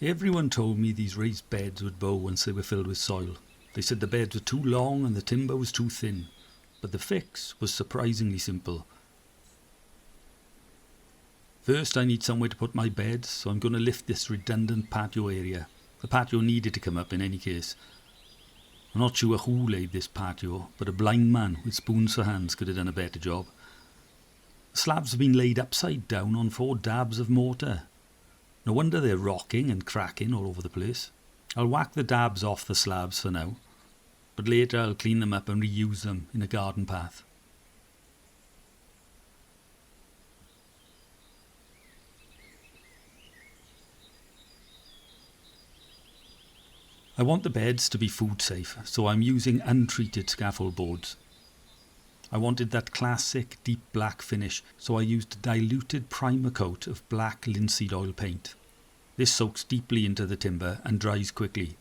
Everyone told me these raised beds would bow once they were filled with soil. They said the beds were too long and the timber was too thin. But the fix was surprisingly simple. First, I need somewhere to put my beds, so I'm going to lift this redundant patio area. The patio needed to come up in any case. I'm not sure who laid this patio, but a blind man with spoons for hands could have done a better job. The slabs have been laid upside down on 4 dabs of mortar. No wonder they're rocking and cracking all over the place. I'll whack the dabs off the slabs for now, but later I'll clean them up and reuse them in a garden path. I want the beds to be food safe, so I'm using untreated scaffold boards. I wanted that classic deep black finish, so I used a diluted primer coat of black linseed oil paint. This soaks deeply into the timber and dries quickly.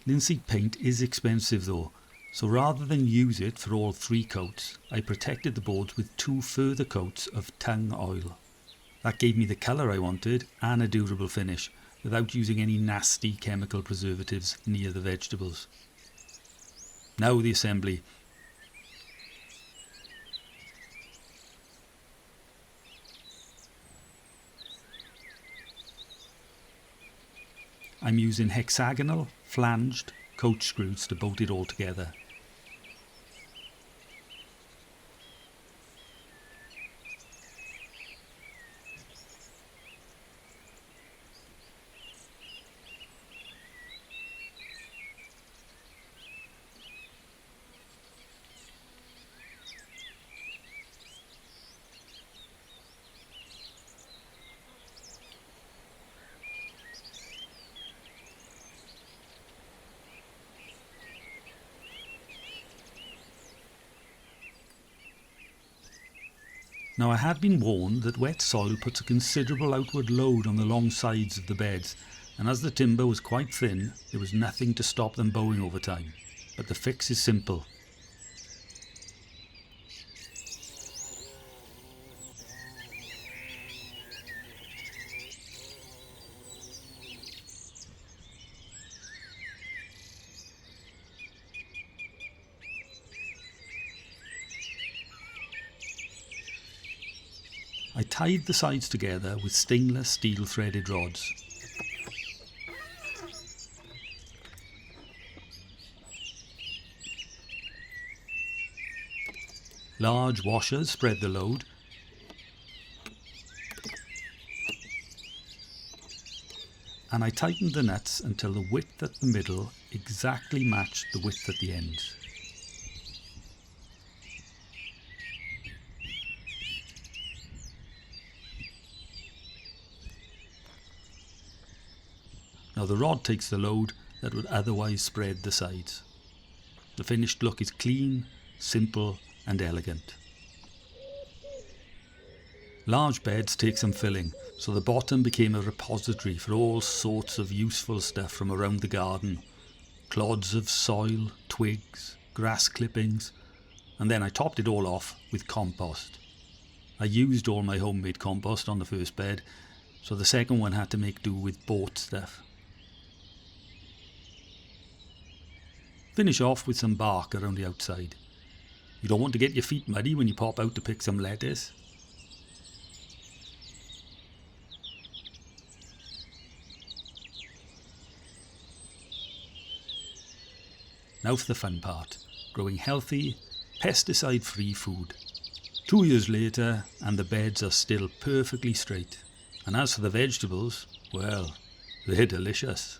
Linseed paint is expensive though, so rather than use it for all 3 coats, I protected the boards with 2 further coats of tung oil. That gave me the colour I wanted and a durable finish, without using any nasty chemical preservatives near the vegetables. Now the assembly. I'm using hexagonal, flanged coach screws to bolt it all together. Now I had been warned that wet soil puts a considerable outward load on the long sides of the beds, and as the timber was quite thin, there was nothing to stop them bowing over time. But the fix is simple. I tied the sides together with stainless steel threaded rods. Large washers spread the load. And I tightened the nuts until the width at the middle exactly matched the width at the ends. Now the rod takes the load that would otherwise spread the sides. The finished look is clean, simple and elegant. Large beds take some filling, so the bottom became a repository for all sorts of useful stuff from around the garden. Clods of soil, twigs, grass clippings, and then I topped it all off with compost. I used all my homemade compost on the first bed, so the second one had to make do with bought stuff. Finish off with some bark around the outside. You don't want to get your feet muddy when you pop out to pick some lettuce. Now for the fun part, growing healthy, pesticide-free food. 2 years later and the beds are still perfectly straight. And as for the vegetables, well, they're delicious.